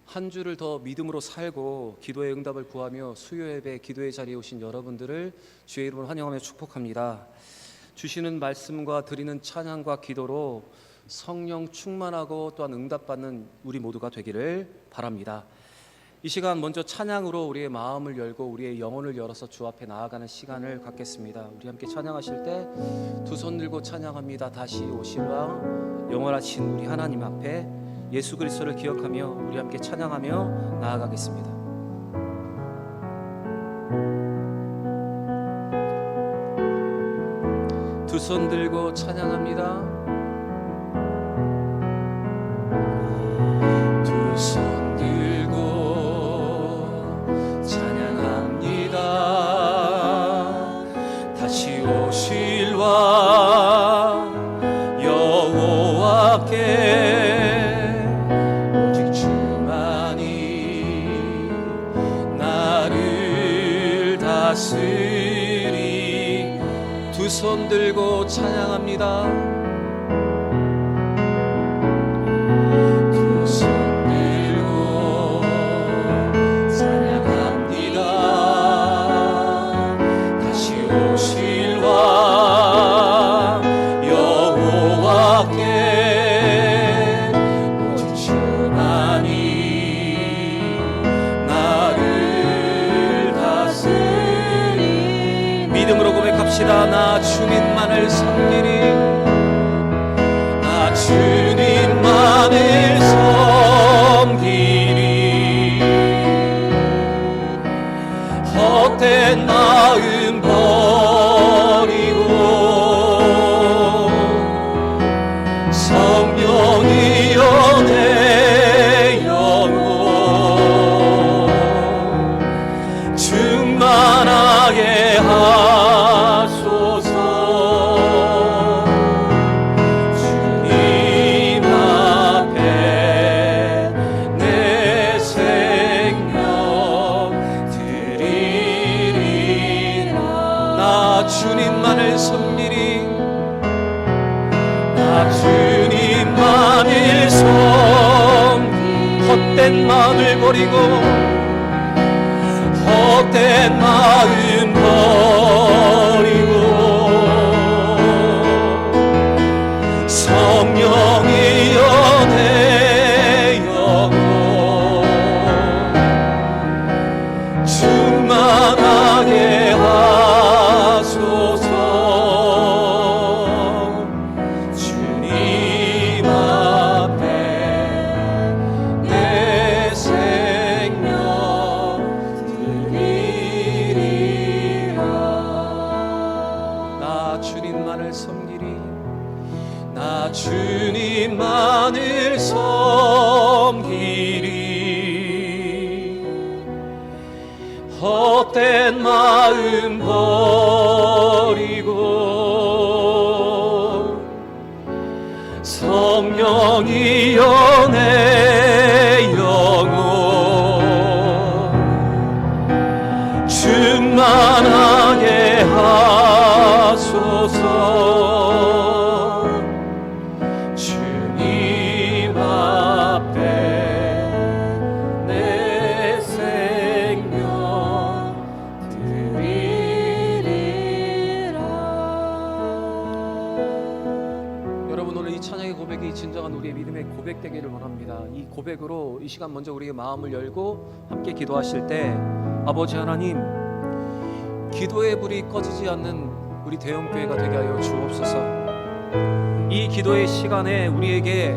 한 주를 더 믿음으로 살고 기도의 응답을 구하며 수요 예배 기도의 자리에 오신 여러분들을 주의 이름으로 환영하며 축복합니다. 주시는 말씀과 드리는 찬양과 기도로 성령 충만하고 또한 응답받는 우리 모두가 되기를 바랍니다. 이 시간 먼저 찬양으로 우리의 마음을 열고 우리의 영혼을 열어서 주 앞에 나아가는 시간을 갖겠습니다. 우리 함께 찬양하실 때 두 손 들고 찬양합니다. 다시 오실 왕 영원하신 우리 하나님 앞에 예수 그리스도를 기억하며 우리 함께 찬양하며 나아가겠습니다. 두 손 들고 찬양합니다. 두 손 들고 찬양합니다. 다시 오실 왕 여호와께 오직 주만이 나를 다스리. 두 손 들고 찬양합니다. 두 손 들고 찬양합니다. 다시 오실 왕 여호와께 오직 주만이 나를 다스리. 믿음으로 고백합시다. 나 주님만을 섬기리. 나 주님만을 섬기리. 헛된 마음 버리고 성령이여 내 영혼 충만하게 하소서. 주님 앞에 내 생명 드리리라. 나 주님만을 섬기리. 나 주님만을 섬기리. 헛된 마음을 버리고 헛된 마음 버리고 성령이여 내 영혼 충만하게 하소서. 주님 앞에 내 생명 드리리라. 나 주님만을 섬기리. 나 주님만을 섬기리. 헛된 마음 버리고 성령이여 내 영혼 충만하게 하소서. 주님 앞에 내 생명 드리리라. 여러분, 오늘 이 찬양의 고백이 진정한 우리의 믿음의 고백되기를 원합니다. 이 고백으로 이 시간 먼저 우리의 마음을 열고 함께 기도하실 때 아버지 하나님, 기도의 불이 꺼지지 않는 우리 대형교회가 되게 하여 주옵소서. 이 기도의 시간에 우리에게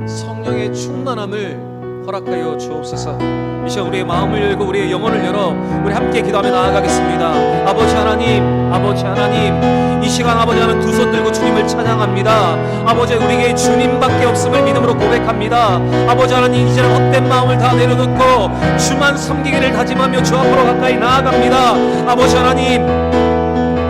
성령의 충만함을 허락하여 주옵소서. 이 시간 우리의 마음을 열고 우리의 영혼을 열어 우리 함께 기도하며 나아가겠습니다. 아버지 하나님, 아버지 하나님, 이 시간 아버지 하나님 두 손 들고 주님을 찬양합니다. 아버지, 우리에게 주님밖에 없음을 믿음으로 고백합니다. 아버지 하나님, 이제는 헛된 마음을 다 내려놓고 주만 섬기기를 다짐하며 주 앞으로 가까이 나아갑니다. 아버지 하나님,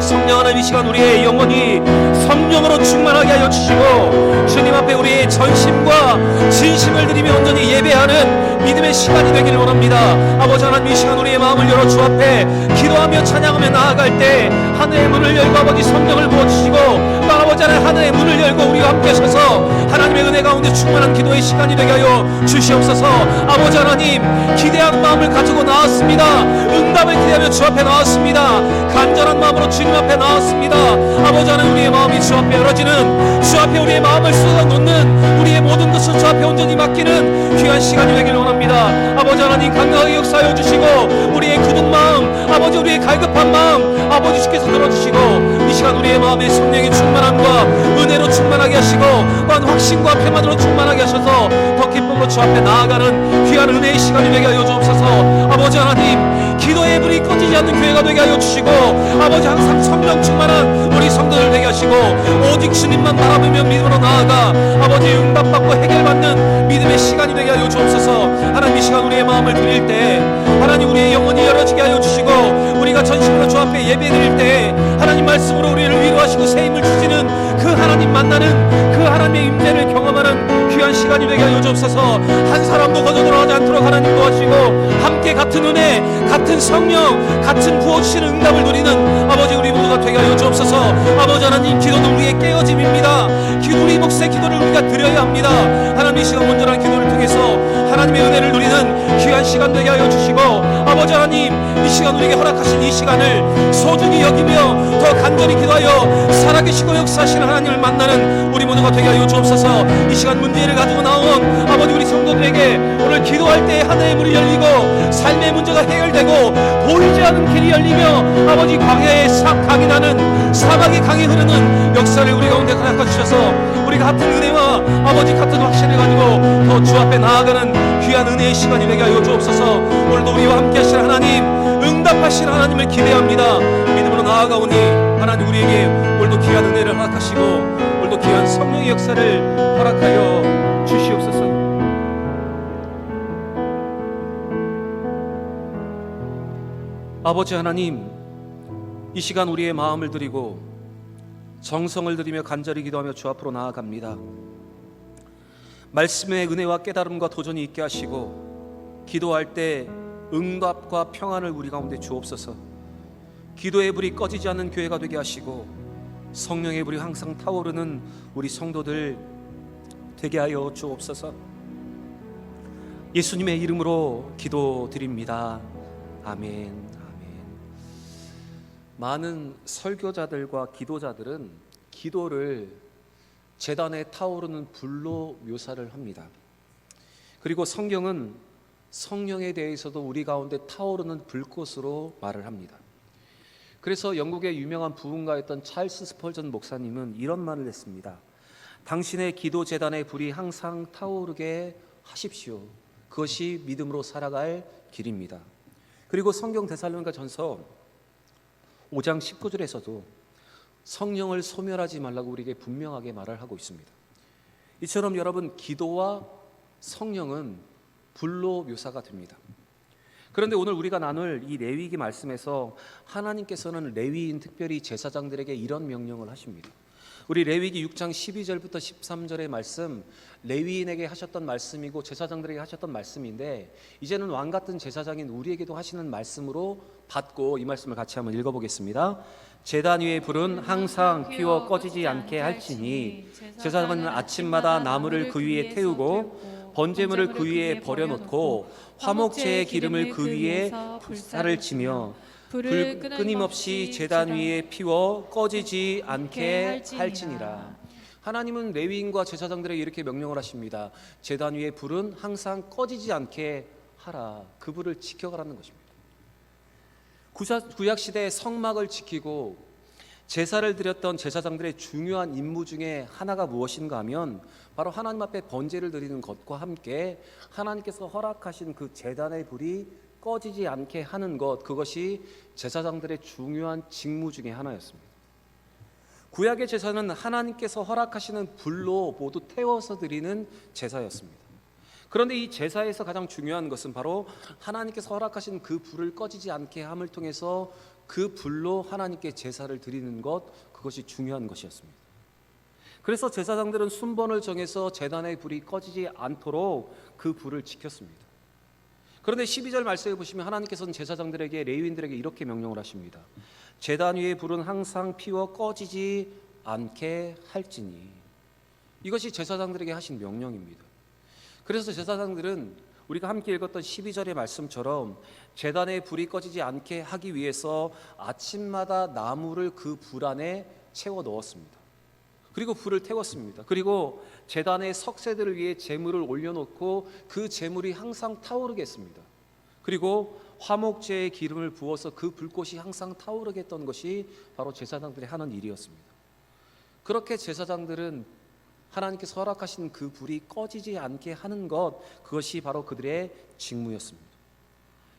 성령 하나님, 이 시간 우리의 영혼이 성령으로 충만하게 하여 주시고 주님 앞에 우리의 전심과 진심을 드리며 온전히 예배하는 믿음의 시간이 되기를 원합니다. 아버지 하나님, 이 시간 우리의 마음을 열어 주 앞에 기도하며 찬양하며 나아갈 때 하늘의 문을 열고 아버지 성령을 부어주시고 또 아버지 하나님 하늘의 문을 열고 우리와 함께 서서 하나님의 은혜 가운데 충만한 기도의 시간이 되게 하여 주시옵소서. 아버지 하나님, 기대하는 마음을 가지고 나왔습니다. 응답을 기대하며 주 앞에 나왔습니다. 간절한 마음으로 주님 앞에 나왔습니다. 아버지 하나님, 우리의 마음이 주 앞에 열어지는, 주 앞에 우리의 마음을 쏟아놓는, 우리의 모든 것을 주 앞에 온전히 맡기는 귀한 시간이 되길 원합니다. 아버지 하나님, 강력하게 역사하여 주시고 우리의 굳은 마음, 아버지 우리의 갈급한 마음 아버지 주께서 들어주시고 이 시간 우리의 마음에 성령의 충만함과 은혜로 충만하게 하시고 또한 확신과 평안으로 충만하게 하셔서 더 기쁨으로 주 앞에 나아가는 귀한 은혜의 시간이 되게 하여 주옵소서. 아버지 하나님, 기도의 불이 꺼지지 않는 교회가 되게 하여 주시고 아버지 항상 성령 충만한 우리 성도들 되게 하시고 오직 주님만 바라보며 믿음으로 나아가 아버지 응답받고 해결받는 믿음의 시간이 되게 하여 주옵소서. 하나님, 이 시간 우리의 마음을 드릴 때 하나님 우리의 영혼이 열어지게 하여 주시고 우리가 전심으로 주 앞에 예배드릴 때 하나님 말씀으로 우리를 위로하시고 새힘을 주시는 그 하나님 만나는 그 하나님의 임재를 경험하는 귀한 시간이 되게 하여 주옵소서. 한 사람도 거저 돌아가지 않도록 하나님 도와주시고 함께 같은 은혜, 같은 성령, 같은 부어주시는 응답을 누리는 아버지 우리 모두가 되게 하여 주옵소서. 아버지 하나님, 기도는 우리의 깨어짐입니다. 우리 몫의 기도를 우리가 드려야 합니다. 하나님, 이 시간 온전한 기도를 통해서 하나님의 은혜를 누리는 귀한 시간 되게 하여 주시고 아버지 하나님, 이 시간 우리에게 허락하신 이 시간을 소중히 여기며 더 간절히 기도하여 살아계시고 역사하시는 하나님을 만나는 우리 모두가 되게 하여 주옵소서. 이 시간 문제를 가지고 나온 아버지 우리 성도들에게 오늘 기도할 때 하늘의 문이 열리고 삶의 문제가 해결되고 보이지 않는 길이 열리며 아버지 광야의 강이 나는 사막의 강이 흐르는 역사를 우리 가운데 허락해 주셔서 우리가 같은 은혜와 아버지 같은 확신을 가지고 더 주 앞에 나아가는 귀한 은혜의 시간이 되게 하여 주옵소서. 오늘도 우리와 함께 하실 하나님, 응답하실 하나님을 기대합니다. 믿음으로 나아가오니 하나님 우리에게 오늘도 귀한 은혜를 허락하시고 오늘도 귀한 성령의 역사를 허락하여 주시옵소서. 아버지 하나님, 이 시간 우리의 마음을 드리고 정성을 들이며 간절히 기도하며 주 앞으로 나아갑니다. 말씀의 은혜와 깨달음과 도전이 있게 하시고 기도할 때 응답과 평안을 우리 가운데 주옵소서. 기도의 불이 꺼지지 않는 교회가 되게 하시고 성령의 불이 항상 타오르는 우리 성도들 되게 하여 주옵소서. 예수님의 이름으로 기도드립니다. 아멘. 많은 설교자들과 기도자들은 기도를 제단에 타오르는 불로 묘사를 합니다. 그리고 성경은 성령에 대해서도 우리 가운데 타오르는 불꽃으로 말을 합니다. 그래서 영국의 유명한 부흥가였던 찰스 스펄전 목사님은 이런 말을 했습니다. 당신의 기도 제단의 불이 항상 타오르게 하십시오. 그것이 믿음으로 살아갈 길입니다. 그리고 성경 데살로니가 전서 5장 19절에서도 성령을 소멸하지 말라고 우리에게 분명하게 말을 하고 있습니다. 이처럼 여러분, 기도와 성령은 불로 묘사가 됩니다. 그런데 오늘 우리가 나눌 이 레위기 말씀에서 하나님께서는 레위인, 특별히 제사장들에게 이런 명령을 하십니다. 우리 레위기 6장 12절부터 13절의 말씀, 레위인에게 하셨던 말씀이고 제사장들에게 하셨던 말씀인데 이제는 왕 같은 제사장인 우리에게도 하시는 말씀으로 받고 이 말씀을 같이 한번 읽어보겠습니다. 제단 위의 불은 항상 피워 꺼지지 않게 할지니 제사장은 아침마다 나무를 그 위에 태우고 번제물을 그 위에 버려놓고 화목제의 기름을 그 위에 불사를 치며 불 끊임없이 제단 위에 피워 꺼지지 않게 할지니라. 하나님은 레위인과 제사장들에게 이렇게 명령을 하십니다. 제단 위의 불은 항상 꺼지지 않게 하라. 그 불을 지켜가라는 것입니다. 구약시대의 성막을 지키고 제사를 드렸던 제사장들의 중요한 임무 중에 하나가 무엇인가 하면 바로 하나님 앞에 번제를 드리는 것과 함께 하나님께서 허락하신 그 제단의 불이 꺼지지 않게 하는 것, 그것이 제사장들의 중요한 직무 중에 하나였습니다. 구약의 제사는 하나님께서 허락하시는 불로 모두 태워서 드리는 제사였습니다. 그런데 이 제사에서 가장 중요한 것은 바로 하나님께서 허락하신 그 불을 꺼지지 않게 함을 통해서 그 불로 하나님께 제사를 드리는 것, 그것이 중요한 것이었습니다. 그래서 제사장들은 순번을 정해서 제단의 불이 꺼지지 않도록 그 불을 지켰습니다. 그런데 12절 말씀에 보시면 하나님께서는 제사장들에게, 레위인들에게 이렇게 명령을 하십니다. 제단 위에 불은 항상 피워 꺼지지 않게 할지니. 이것이 제사장들에게 하신 명령입니다. 그래서 제사장들은 우리가 함께 읽었던 12절의 말씀처럼 제단에 불이 꺼지지 않게 하기 위해서 아침마다 나무를 그 불 안에 채워 넣었습니다. 그리고 불을 태웠습니다. 그리고 제단의 석쇠들을 위해 제물을 올려놓고 그 제물이 항상 타오르게 했습니다. 그리고 화목제에 기름을 부어서 그 불꽃이 항상 타오르게 했던 것이 바로 제사장들이 하는 일이었습니다. 그렇게 제사장들은 하나님께서 허락하신 그 불이 꺼지지 않게 하는 것, 그것이 바로 그들의 직무였습니다.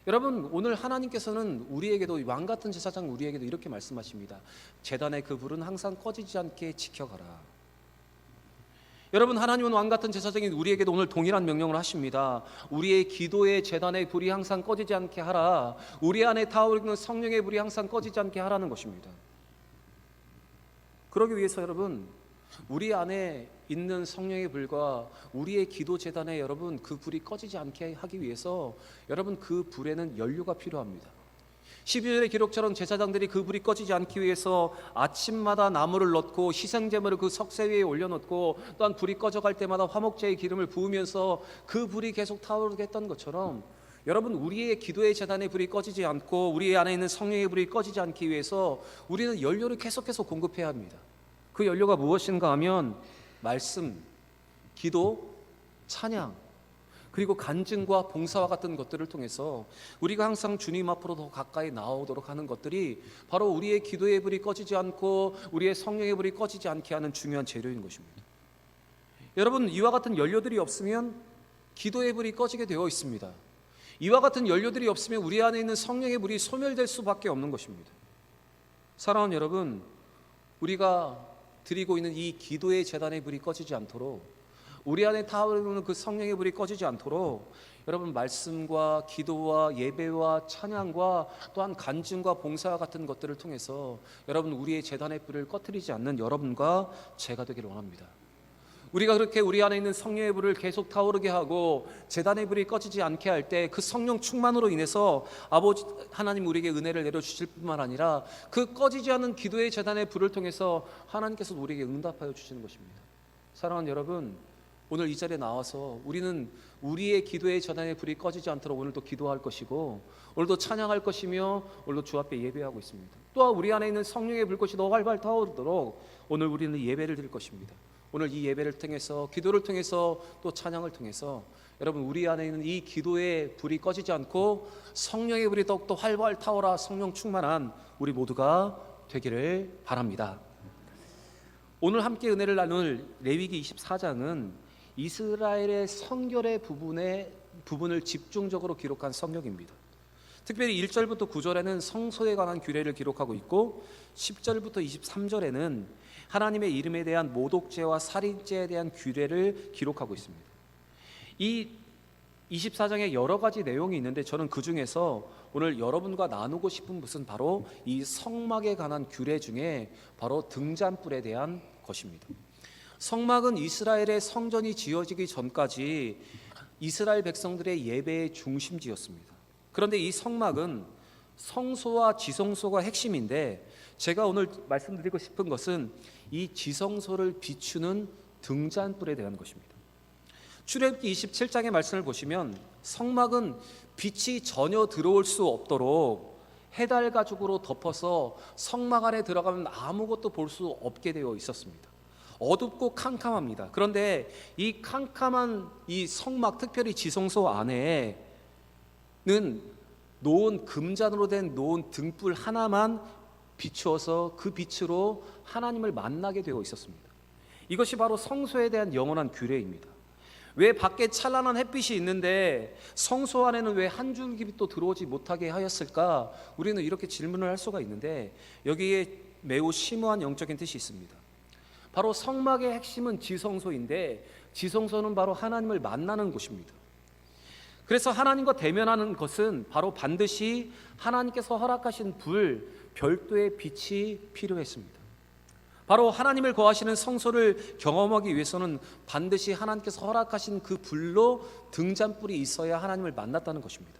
여러분, 오늘 하나님께서는 우리에게도, 왕같은 제사장 우리에게도 이렇게 말씀하십니다. 제단의 그 불은 항상 꺼지지 않게 지켜가라. 여러분, 하나님은 왕같은 제사장인 우리에게도 오늘 동일한 명령을 하십니다. 우리의 기도의 제단의 불이 항상 꺼지지 않게 하라. 우리 안에 타오르는 성령의 불이 항상 꺼지지 않게 하라는 것입니다. 그러기 위해서 여러분, 우리 안에 있는 성령의 불과 우리의 기도 제단에 여러분 그 불이 꺼지지 않게 하기 위해서 여러분 그 불에는 연료가 필요합니다. 12절의 기록처럼 제사장들이 그 불이 꺼지지 않기 위해서 아침마다 나무를 넣고 희생제물을 그 석쇠 위에 올려놓고, 또한 불이 꺼져갈 때마다 화목제의 기름을 부으면서 그 불이 계속 타오르게 했던 것처럼, 여러분 우리의 기도의 제단의 불이 꺼지지 않고 우리 안에 있는 성령의 불이 꺼지지 않기 위해서 우리는 연료를 계속해서 공급해야 합니다. 그 연료가 무엇인가 하면 말씀, 기도, 찬양, 그리고 간증과 봉사와 같은 것들을 통해서 우리가 항상 주님 앞으로 더 가까이 나오도록 하는 것들이 바로 우리의 기도의 불이 꺼지지 않고 우리의 성령의 불이 꺼지지 않게 하는 중요한 재료인 것입니다. 여러분, 이와 같은 연료들이 없으면 기도의 불이 꺼지게 되어 있습니다. 이와 같은 연료들이 없으면 우리 안에 있는 성령의 불이 소멸될 수밖에 없는 것입니다. 사랑하는 여러분, 우리가 드리고 있는 이 기도의 제단의 불이 꺼지지 않도록, 우리 안에 타오르는 그 성령의 불이 꺼지지 않도록 여러분 말씀과 기도와 예배와 찬양과 또한 간증과 봉사와 같은 것들을 통해서 여러분 우리의 제단의 불을 꺼뜨리지 않는 여러분과 제가 되기를 원합니다. 우리가 그렇게 우리 안에 있는 성령의 불을 계속 타오르게 하고 제단의 불이 꺼지지 않게 할 때 그 성령 충만으로 인해서 아버지 하나님 우리에게 은혜를 내려주실 뿐만 아니라 그 꺼지지 않는 기도의 제단의 불을 통해서 하나님께서 우리에게 응답하여 주시는 것입니다. 사랑하는 여러분, 오늘 이 자리에 나와서 우리는 우리의 기도의 제단의 불이 꺼지지 않도록 오늘도 기도할 것이고, 오늘도 찬양할 것이며, 오늘도 주 앞에 예배하고 있습니다. 또한 우리 안에 있는 성령의 불꽃이 더 활발 타오르도록 오늘 우리는 예배를 드릴 것입니다. 오늘 이 예배를 통해서, 기도를 통해서, 또 찬양을 통해서 여러분 우리 안에 있는 이 기도의 불이 꺼지지 않고 성령의 불이 더욱더 활발 타오라 성령 충만한 우리 모두가 되기를 바랍니다. 오늘 함께 은혜를 나눌 레위기 24장은 이스라엘의 성결의 부분을 집중적으로 기록한 성경입니다. 특별히 1절부터 9절에는 성소에 관한 규례를 기록하고 있고, 10절부터 23절에는 하나님의 이름에 대한 모독죄와 살인죄에 대한 규례를 기록하고 있습니다. 이 24장에 여러 가지 내용이 있는데 저는 그 중에서 오늘 여러분과 나누고 싶은 것은 바로 이 성막에 관한 규례 중에 바로 등잔불에 대한 것입니다. 성막은 이스라엘의 성전이 지어지기 전까지 이스라엘 백성들의 예배의 중심지였습니다. 그런데 이 성막은 성소와 지성소가 핵심인데, 제가 오늘 말씀드리고 싶은 것은 이 지성소를 비추는 등잔불에 대한 것입니다. 출애굽기 27장의 말씀을 보시면 성막은 빛이 전혀 들어올 수 없도록 해달 가죽으로 덮어서 성막 안에 들어가면 아무것도 볼 수 없게 되어 있었습니다. 어둡고 캄캄합니다. 그런데 이 캄캄한 이 성막, 특별히 지성소 안에는 놓은 금잔으로 된 놓은 등불 하나만 비추어서 그 빛으로 하나님을 만나게 되어 있었습니다. 이것이 바로 성소에 대한 영원한 규례입니다. 왜 밖에 찬란한 햇빛이 있는데 성소 안에는 왜 한 줄기 빛도 들어오지 못하게 하였을까? 우리는 이렇게 질문을 할 수가 있는데 여기에 매우 심오한 영적인 뜻이 있습니다. 바로 성막의 핵심은 지성소인데, 지성소는 바로 하나님을 만나는 곳입니다. 그래서 하나님과 대면하는 것은 바로 반드시 하나님께서 허락하신 불, 별도의 빛이 필요했습니다. 바로 하나님을 거하시는 성소를 경험하기 위해서는 반드시 하나님께서 허락하신 그 불로 등잔불이 있어야 하나님을 만났다는 것입니다.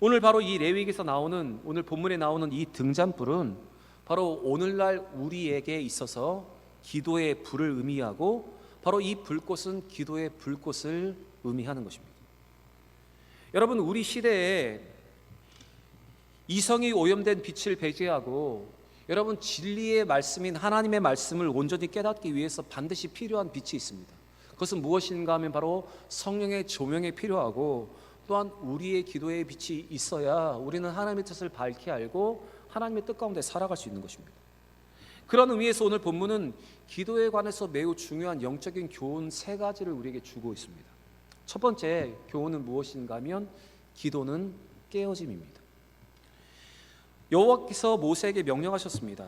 오늘 바로 이 레위기에서 나오는, 오늘 본문에 나오는 이 등잔불은 바로 오늘날 우리에게 있어서 기도의 불을 의미하고, 바로 이 불꽃은 기도의 불꽃을 의미하는 것입니다. 여러분, 우리 시대에 이성이 오염된 빛을 배제하고, 여러분, 진리의 말씀인 하나님의 말씀을 온전히 깨닫기 위해서 반드시 필요한 빛이 있습니다. 그것은 무엇인가 하면 바로 성령의 조명이 필요하고, 또한 우리의 기도의 빛이 있어야 우리는 하나님의 뜻을 밝게 알고 하나님의 뜻 가운데 살아갈 수 있는 것입니다. 그런 의미에서 오늘 본문은 기도에 관해서 매우 중요한 영적인 교훈 세 가지를 우리에게 주고 있습니다. 첫 번째 교훈은 무엇인가 하면 기도는 깨어짐입니다. 여호와께서 모세에게 명령하셨습니다.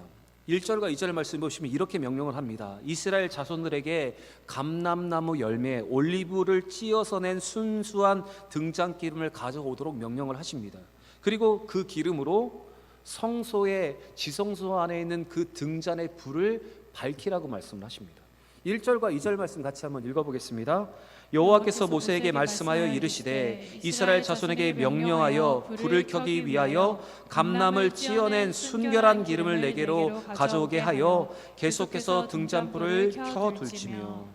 1절과 2절 말씀 보시면 이렇게 명령을 합니다. 이스라엘 자손들에게 감람나무 열매 올리브를 찧어서 낸 순수한 등잔기름을 가져오도록 명령을 하십니다. 그리고 그 기름으로 성소의 지성소 안에 있는 그 등잔의 불을 밝히라고 말씀을 하십니다. 1절과 2절 말씀 같이 한번 읽어보겠습니다. 여호와께서 모세에게 말씀하여 이르시되 이스라엘 자손에게 명령하여 불을 켜기 위하여 감람을 찧어낸 순결한 기름을 내게로 가져오게 하여 계속해서 등잔불을 켜둘지며.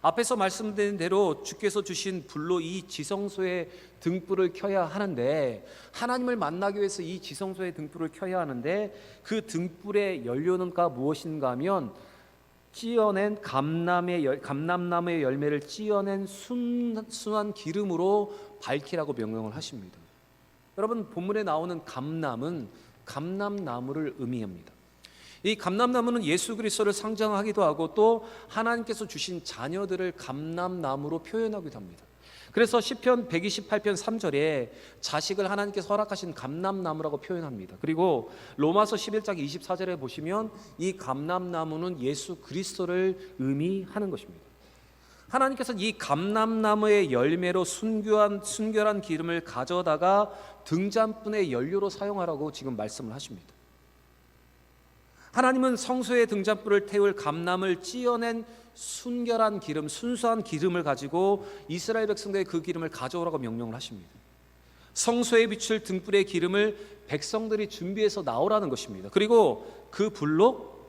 앞에서 말씀드린 대로 주께서 주신 불로 이 지성소의 등불을 켜야 하는데, 하나님을 만나기 위해서 이 지성소의 등불을 켜야 하는데, 그 등불의 연료는가 무엇인가 하면 찧어낸 감람나무의 열매를 찧어낸 순수한 기름으로 밝히라고 명령을 하십니다. 여러분, 본문에 나오는 감람은 감람나무를 의미합니다. 이 감람나무는 예수 그리스도를 상징하기도 하고, 또 하나님께서 주신 자녀들을 감람나무로 표현하기도 합니다. 그래서 시편 128편 3절에 자식을 하나님께서 허락하신 감람나무라고 표현합니다. 그리고 로마서 11장 24절에 보시면 이 감람나무는 예수 그리스도를 의미하는 것입니다. 하나님께서는 이 감람나무의 열매로 순결한 기름을 가져다가 등잔불의 연료로 사용하라고 지금 말씀을 하십니다. 하나님은 성소의 등잔불을 태울 감람을 찧어낸 순결한 기름, 순수한 기름을 가지고 이스라엘 백성들의 그 기름을 가져오라고 명령을 하십니다. 성소에 비출 등불의 기름을 백성들이 준비해서 나오라는 것입니다. 그리고 그 불로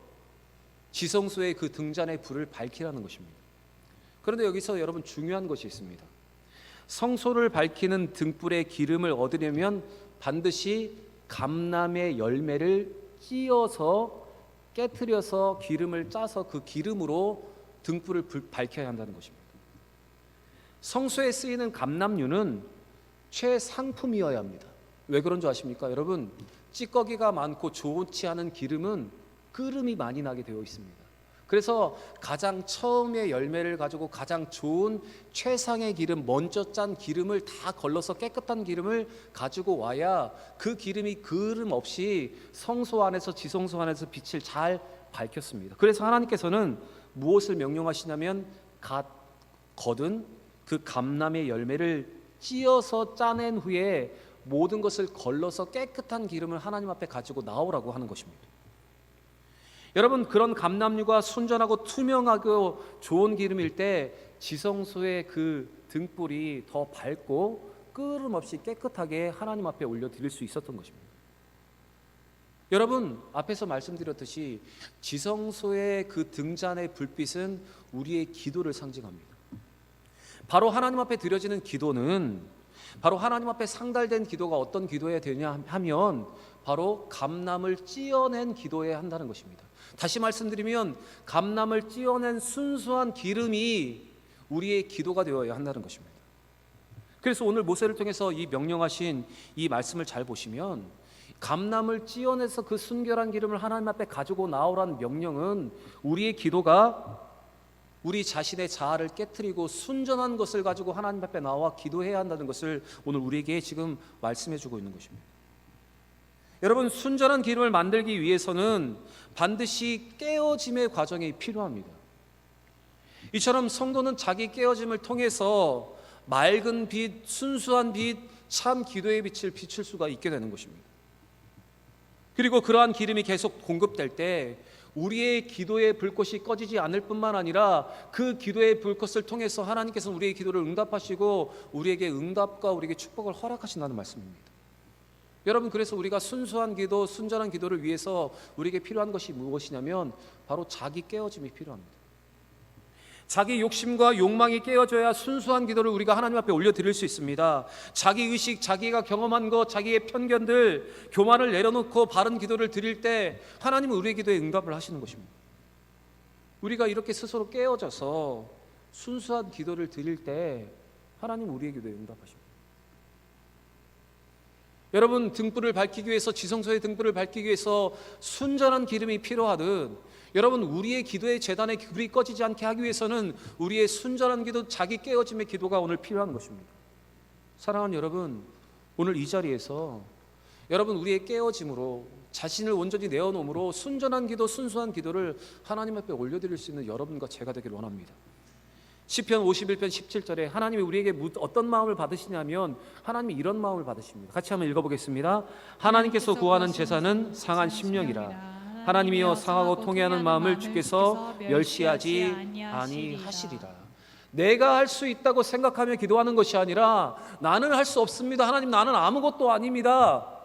지성소의 그 등잔의 불을 밝히라는 것입니다. 그런데 여기서 여러분, 중요한 것이 있습니다. 성소를 밝히는 등불의 기름을 얻으려면 반드시 감람의 열매를 찧어서 깨트려서 기름을 짜서 그 기름으로 등불을 밝혀야 한다는 것입니다. 성소에 쓰이는 감람류는 최상품이어야 합니다. 왜 그런 줄 아십니까? 여러분, 찌꺼기가 많고 좋지 않은 기름은 끓음이 많이 나게 되어 있습니다. 그래서 가장 처음의 열매를 가지고 가장 좋은 최상의 기름, 먼저 짠 기름을 다 걸러서 깨끗한 기름을 가지고 와야 그 기름이 그름 없이 성소 안에서, 지성소 안에서 빛을 잘 밝혔습니다. 그래서 하나님께서는 무엇을 명령하시냐면 갓 거둔 그 감람의 열매를 찧어서 짜낸 후에 모든 것을 걸러서 깨끗한 기름을 하나님 앞에 가지고 나오라고 하는 것입니다. 여러분, 그런 감람류가 순전하고 투명하고 좋은 기름일 때 지성소의 그 등불이 더 밝고 끄름 없이 깨끗하게 하나님 앞에 올려드릴 수 있었던 것입니다. 여러분, 앞에서 말씀드렸듯이 지성소의 그 등잔의 불빛은 우리의 기도를 상징합니다. 바로 하나님 앞에 드려지는 기도는, 바로 하나님 앞에 상달된 기도가 어떤 기도해야 되냐 하면 바로 감람을 찧어낸 기도해야 한다는 것입니다. 다시 말씀드리면 감람을 찧어낸 순수한 기름이 우리의 기도가 되어야 한다는 것입니다. 그래서 오늘 모세를 통해서 이 명령하신 이 말씀을 잘 보시면, 감람을 찧어내서 그 순결한 기름을 하나님 앞에 가지고 나오라는 명령은 우리의 기도가 우리 자신의 자아를 깨트리고 순전한 것을 가지고 하나님 앞에 나와 기도해야 한다는 것을 오늘 우리에게 지금 말씀해 주고 있는 것입니다. 여러분, 순전한 기름을 만들기 위해서는 반드시 깨어짐의 과정이 필요합니다. 이처럼 성도는 자기 깨어짐을 통해서 맑은 빛, 순수한 빛, 참 기도의 빛을 비출 수가 있게 되는 것입니다. 그리고 그러한 기름이 계속 공급될 때 우리의 기도의 불꽃이 꺼지지 않을 뿐만 아니라 그 기도의 불꽃을 통해서 하나님께서 우리의 기도를 응답하시고 우리에게 응답과 우리에게 축복을 허락하신다는 말씀입니다. 여러분, 그래서 우리가 순수한 기도, 순전한 기도를 위해서 우리에게 필요한 것이 무엇이냐면 바로 자기 깨어짐이 필요합니다. 자기 욕심과 욕망이 깨어져야 순수한 기도를 우리가 하나님 앞에 올려드릴 수 있습니다. 자기 의식, 자기가 경험한 것, 자기의 편견들, 교만을 내려놓고 바른 기도를 드릴 때 하나님은 우리의 기도에 응답을 하시는 것입니다. 우리가 이렇게 스스로 깨어져서 순수한 기도를 드릴 때 하나님은 우리의 기도에 응답하십니다. 여러분, 등불을 밝히기 위해서, 지성소의 등불을 밝히기 위해서 순전한 기름이 필요하듯, 여러분, 우리의 기도의 제단에 불이 꺼지지 않게 하기 위해서는 우리의 순전한 기도, 자기 깨어짐의 기도가 오늘 필요한 것입니다. 사랑하는 여러분, 오늘 이 자리에서 여러분, 우리의 깨어짐으로, 자신을 온전히 내어놓음으로 순전한 기도, 순수한 기도를 하나님 앞에 올려드릴 수 있는 여러분과 제가 되길 원합니다. 시편 51편 17절에 하나님이 우리에게 어떤 마음을 받으시냐면 하나님이 이런 마음을 받으십니다. 같이 한번 읽어보겠습니다. 하나님께서 구하는 제사는 상한 심령이라. 하나님이여, 상하고 통회하는 마음을 주께서 멸시하지 아니하시리라. 내가 할 수 있다고 생각하며 기도하는 것이 아니라 나는 할 수 없습니다. 하나님, 나는 아무것도 아닙니다.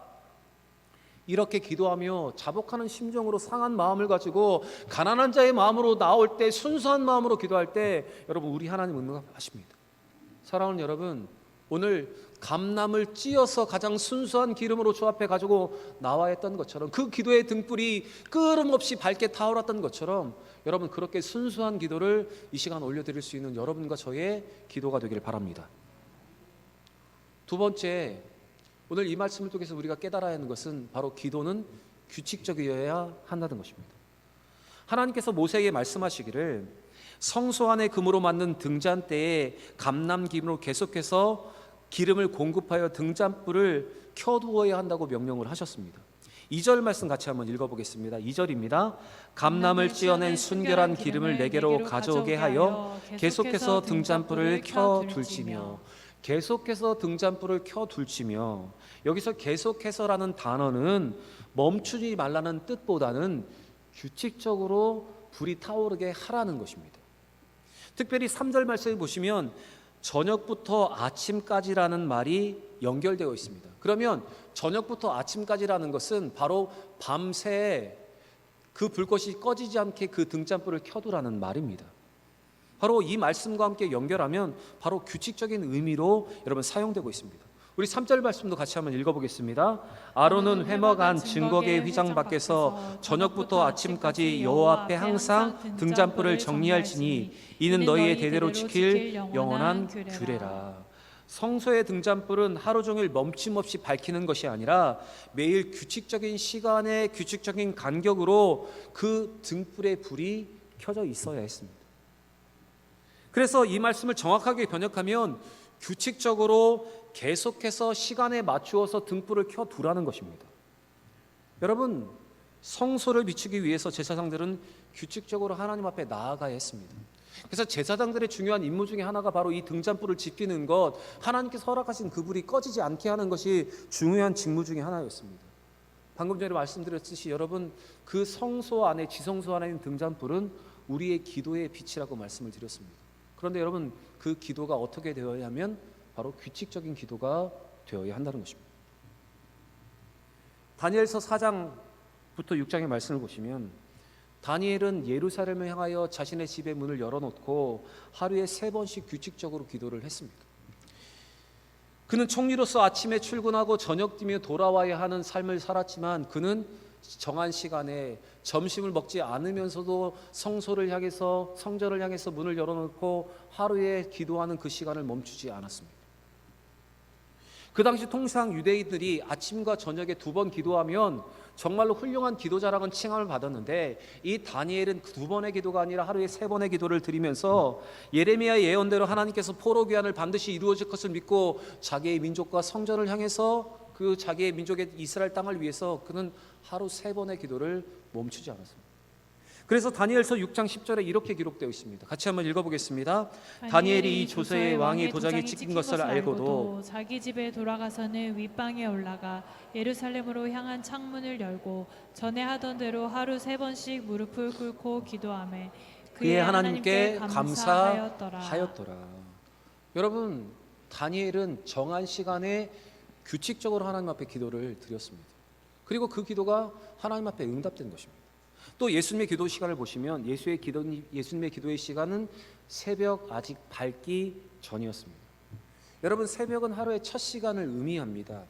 이렇게 기도하며 자복하는 심정으로 상한 마음을 가지고 가난한 자의 마음으로 나올 때, 순수한 마음으로 기도할 때 여러분, 우리 하나님 응답하십니다. 사랑하는 여러분, 오늘 감람을 찧어서 가장 순수한 기름으로 주 앞에 가지고 나와 했던 것처럼, 그 기도의 등불이 끊임없이 밝게 타오랐던 것처럼 여러분, 그렇게 순수한 기도를 이 시간 올려드릴 수 있는 여러분과 저의 기도가 되길 바랍니다. 두 번째, 오늘 이 말씀을 통해서 우리가 깨달아야 하는 것은 바로 기도는 규칙적이어야 한다는 것입니다. 하나님께서 모세에게 말씀하시기를 성소 안에 금으로 만든 등잔대에 감람 기름으로 계속해서 기름을 공급하여 등잔불을 켜두어야 한다고 명령을 하셨습니다. 2절 말씀 같이 한번 읽어보겠습니다. 2절입니다. 감람을 찌어낸 순결한 기름을 내게로 가져오게 하여 계속해서 등잔불을 켜둘지며, 계속해서 등잔불을 켜둘지며, 여기서 계속해서라는 단어는 멈추지 말라는 뜻보다는 규칙적으로 불이 타오르게 하라는 것입니다. 특별히 3절 말씀을 보시면 저녁부터 아침까지라는 말이 연결되어 있습니다. 그러면 저녁부터 아침까지라는 것은 바로 밤새 그 불꽃이 꺼지지 않게 그 등잔불을 켜두라는 말입니다. 바로 이 말씀과 함께 연결하면 바로 규칙적인 의미로 여러분 사용되고 있습니다. 우리 3절 말씀도 같이 한번 읽어보겠습니다. 아론은 회막안 증거궤 휘장 밖에서 저녁부터 아침까지 여호와 앞에 항상 등잔불을 정리할지니 이는 너희의 대대로 지킬 영원한 규례라. 성소의 등잔불은 하루 종일 멈춤없이 밝히는 것이 아니라 매일 규칙적인 시간에 규칙적인 간격으로 그 등불의 불이 켜져 있어야 했습니다. 그래서 이 말씀을 정확하게 번역하면 규칙적으로 계속해서 시간에 맞추어서 등불을 켜두라는 것입니다. 여러분, 성소를 비추기 위해서 제사장들은 규칙적으로 하나님 앞에 나아가야 했습니다. 그래서 제사장들의 중요한 임무 중에 하나가 바로 이 등잔불을 지피는 것, 하나님께서 허락하신 그 불이 꺼지지 않게 하는 것이 중요한 직무 중에 하나였습니다. 방금 전에 말씀드렸듯이 여러분, 그 성소 안에, 지성소 안에 있는 등잔불은 우리의 기도의 빛이라고 말씀을 드렸습니다. 그런데 여러분, 그 기도가 어떻게 되어야 하면 바로 규칙적인 기도가 되어야 한다는 것입니다. 다니엘서 4장부터 6장의 말씀을 보시면 다니엘은 예루살렘을 향하여 자신의 집의 문을 열어놓고 하루에 3번씩 규칙적으로 기도를 했습니다. 그는 총리로서 아침에 출근하고 저녁 뒤에 돌아와야 하는 삶을 살았지만 그는 정한 시간에 점심을 먹지 않으면서도 성소를 향해서, 성전을 향해서 문을 열어놓고 하루에 기도하는 그 시간을 멈추지 않았습니다. 그 당시 통상 유대인들이 아침과 저녁에 2번 기도하면 정말로 훌륭한 기도자라는 칭함을 받았는데, 이 다니엘은 2번의 기도가 아니라 하루에 3번의 기도를 드리면서 예레미야의 예언대로 하나님께서 포로 귀환을 반드시 이루어질 것을 믿고 자기의 민족과 성전을 향해서 그 자기의 민족의 이스라엘 땅을 위해서 그는 하루 3번의 기도를 멈추지 않았습니다. 그래서 다니엘서 6장 10절에 이렇게 기록되어 있습니다. 같이 한번 읽어보겠습니다. 다니엘이 이 조서에 왕의 도장이 찍힌 것을 알고도 자기 집에 돌아가서는 윗방에 올라가 예루살렘으로 향한 창문을 열고 전에 하던 대로 하루 3번씩 무릎을 꿇고 기도하며 그의 하나님께 감사하였더라. 여러분, 다니엘은 정한 시간에 규칙적으로 하나님 앞에 기도를 드렸습니다. 그리고 그 기도가 하나님 앞에 응답된 것입니다. 또 예수님의 기도 시간을 보시면 예수님의 기도의 시간은 새벽 아직 밝기 전이었습니다. 여러분, 새벽은 하루의 첫 시간을 의미합니다.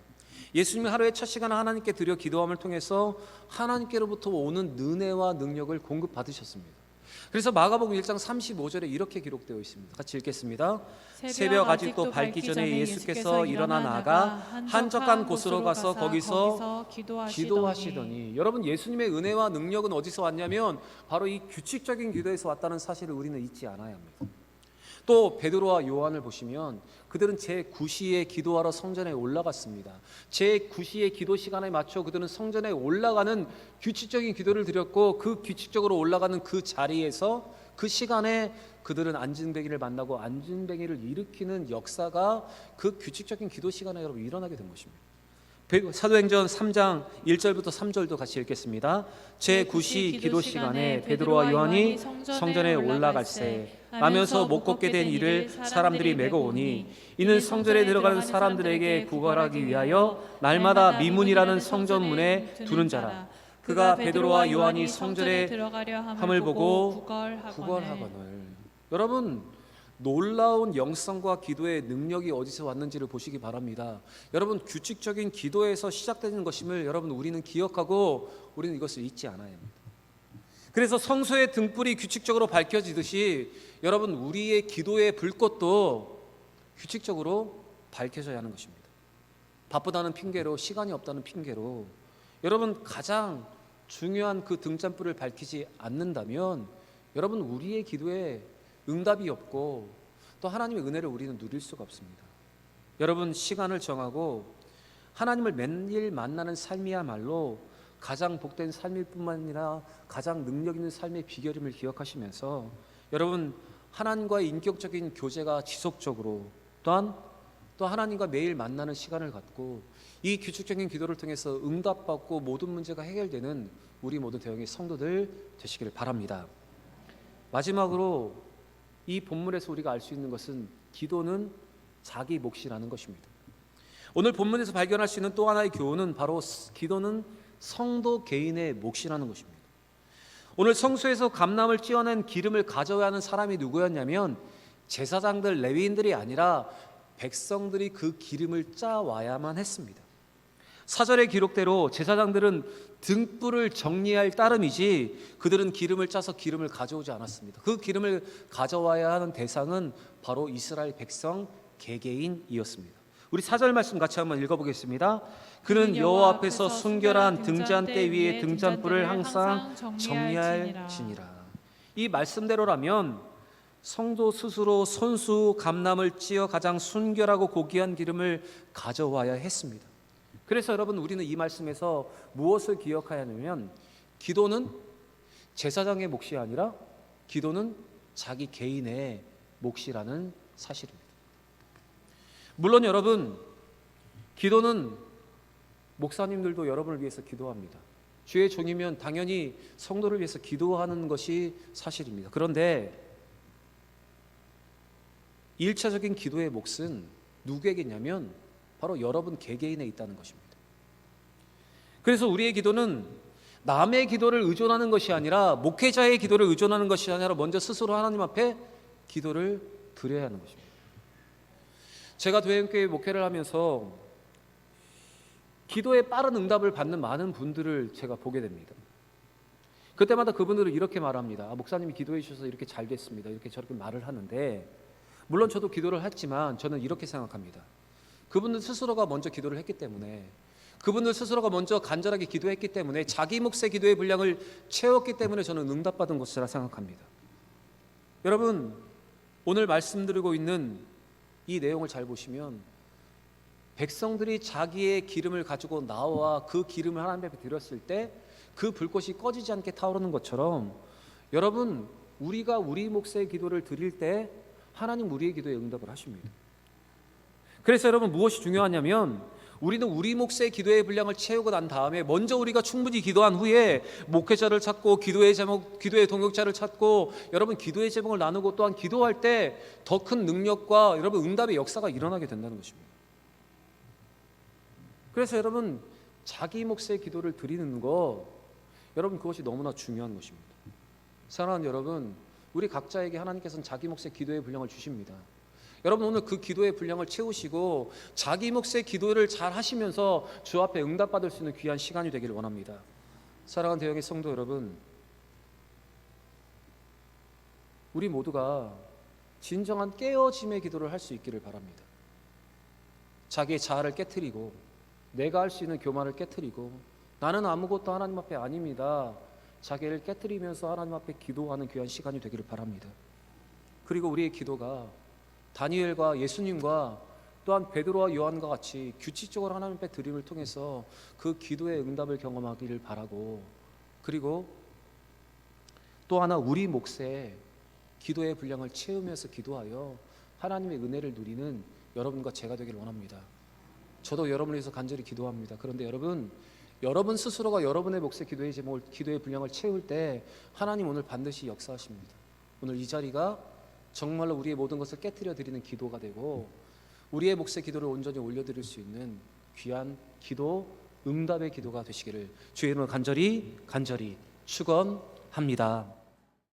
예수님이 하루의 첫 시간을 하나님께 드려 기도함을 통해서 하나님께로부터 오는 은혜와 능력을 공급받으셨습니다. 그래서 마가복음 1장 35절에 이렇게 기록되어 있습니다. 같이 읽겠습니다. 새벽 아직도 밝기 전에 예수께서 일어나 나가 한적한 곳으로 가서 거기서 기도하시더니, 여러분, 예수님의 은혜와 능력은 어디서 왔냐면 바로 이 규칙적인 기도에서 왔다는 사실을 우리는 잊지 않아야 합니다. 또 베드로와 요한을 보시면 그들은 제9시에 기도하러 성전에 올라갔습니다. 제9시의 기도 시간에 맞춰 그들은 성전에 올라가는 규칙적인 기도를 드렸고, 그 규칙적으로 올라가는 그 자리에서 그 시간에 그들은 안진뱅이를 만나고 안진뱅이를 일으키는 역사가 그 규칙적인 기도 시간에 여러분 일어나게 된 것입니다. 사도행전 3장 1절부터 3절도 같이 읽겠습니다. 제9시 기도 시간에 베드로와 요한이 성전에 올라갈새 나면서 못 걷게 된 이를 사람들이 메고 오니 이는 성전에 들어가는 사람들에게 구걸하기 위하여 날마다 미문이라는 성전문에 두는 자라. 그가 베드로와 요한이 성전에 들어가려 함을 보고 구걸하거늘. 여러분, 놀라운 영성과 기도의 능력이 어디서 왔는지를 보시기 바랍니다. 여러분, 규칙적인 기도에서 시작되는 것임을 여러분 우리는 기억하고 우리는 이것을 잊지 않아야 합니다. 그래서 성소의 등불이 규칙적으로 밝혀지듯이 여러분 우리의 기도의 불꽃도 규칙적으로 밝혀져야 하는 것입니다. 바쁘다는 핑계로, 시간이 없다는 핑계로 여러분 가장 중요한 그 등잔불을 밝히지 않는다면 여러분 우리의 기도에 응답이 없고 또 하나님의 은혜를 우리는 누릴 수가 없습니다. 여러분, 시간을 정하고 하나님을 매일 만나는 삶이야말로 가장 복된 삶일 뿐만 아니라 가장 능력 있는 삶의 비결임을 기억하시면서 여러분, 하나님과의 인격적인 교제가 지속적으로 또한 또 하나님과 매일 만나는 시간을 갖고 이 규칙적인 기도를 통해서 응답받고 모든 문제가 해결되는 우리 모든 대형의 성도들 되시기를 바랍니다. 마지막으로 이 본문에서 우리가 알 수 있는 것은 기도는 자기 몫이라는 것입니다. 오늘 본문에서 발견할 수 있는 또 하나의 교훈은 바로 기도는 성도 개인의 몫이라는 것입니다. 오늘 성소에서 감람을 찧어낸 기름을 가져야 하는 사람이 누구였냐면 제사장들, 레위인들이 아니라 백성들이 그 기름을 짜와야만 했습니다. 사절의 기록대로 제사장들은 등불을 정리할 따름이지 그들은 기름을 짜서 기름을 가져오지 않았습니다. 그 기름을 가져와야 하는 대상은 바로 이스라엘 백성 개개인이었습니다. 우리 4절 말씀 같이 한번 읽어보겠습니다. 그는 여호와 앞에서 순결한 등잔대 위에 등잔불을 항상 정리할지니라. 이 말씀대로라면 성도 스스로 손수 감람을 찧어 가장 순결하고 고귀한 기름을 가져와야 했습니다. 그래서 여러분 우리는 이 말씀에서 무엇을 기억해야 하냐면 기도는 제사장의 몫이 아니라 기도는 자기 개인의 몫이라는 사실입니다. 물론 여러분, 기도는 목사님들도 여러분을 위해서 기도합니다. 주의 종이면 당연히 성도를 위해서 기도하는 것이 사실입니다. 그런데 1차적인 기도의 몫은 누구에게냐면 바로 여러분 개개인에 있다는 것입니다. 그래서 우리의 기도는 남의 기도를 의존하는 것이 아니라 목회자의 기도를 의존하는 것이 아니라 먼저 스스로 하나님 앞에 기도를 드려야 하는 것입니다. 제가 도행교회 목회를 하면서 기도에 빠른 응답을 받는 많은 분들을 제가 보게 됩니다. 그때마다 그분들은 이렇게 말합니다. 목사님이 기도해 주셔서 이렇게 잘 됐습니다. 이렇게 저렇게 말을 하는데 물론 저도 기도를 했지만 저는 이렇게 생각합니다. 그분들 스스로가 먼저 기도를 했기 때문에 그분들 스스로가 먼저 간절하게 기도했기 때문에 자기 몫의 기도의 분량을 채웠기 때문에 저는 응답받은 것이라 생각합니다. 여러분, 오늘 말씀드리고 있는 이 내용을 잘 보시면 백성들이 자기의 기름을 가지고 나와 그 기름을 하나님 앞에 드렸을 때 그 불꽃이 꺼지지 않게 타오르는 것처럼 여러분, 우리가 우리 몫의 기도를 드릴 때 하나님 우리의 기도에 응답을 하십니다. 그래서 여러분, 무엇이 중요하냐면 우리는 우리 몫의 기도의 분량을 채우고 난 다음에 먼저 우리가 충분히 기도한 후에 목회자를 찾고 기도의 제목, 기도의 동역자를 찾고 여러분 기도의 제목을 나누고 또한 기도할 때 더 큰 능력과 여러분 응답의 역사가 일어나게 된다는 것입니다. 그래서 여러분, 자기 몫의 기도를 드리는 것, 여러분 그것이 너무나 중요한 것입니다. 사랑하는 여러분, 우리 각자에게 하나님께서는 자기 몫의 기도의 분량을 주십니다. 여러분, 오늘 그 기도의 분량을 채우시고 자기 몫의 기도를 잘 하시면서 주 앞에 응답받을 수 있는 귀한 시간이 되기를 원합니다. 사랑하는 대형의 성도 여러분, 우리 모두가 진정한 깨어짐의 기도를 할 수 있기를 바랍니다. 자기의 자아를 깨트리고 내가 할 수 있는 교만을 깨트리고 나는 아무것도 하나님 앞에 아닙니다, 자기를 깨트리면서 하나님 앞에 기도하는 귀한 시간이 되기를 바랍니다. 그리고 우리의 기도가 다니엘과 예수님과 또한 베드로와 요한과 같이 규칙적으로 하나님 앞에 드림을 통해서 그 기도의 응답을 경험하기를 바라고, 그리고 또 하나 우리 몫에 기도의 분량을 채우면서 기도하여 하나님의 은혜를 누리는 여러분과 제가 되기를 원합니다. 저도 여러분을 위해서 간절히 기도합니다. 그런데 여러분 스스로가 여러분의 몫의 기도의 제목을, 기도의 분량을 채울 때 하나님 오늘 반드시 역사하십니다. 오늘 이 자리가 정말로 우리의 모든 것을 깨트려 드리는 기도가 되고 우리의 몫의 기도를 온전히 올려드릴 수 있는 귀한 기도, 응답의 기도가 되시기를 주의 이름으로 간절히 축원합니다.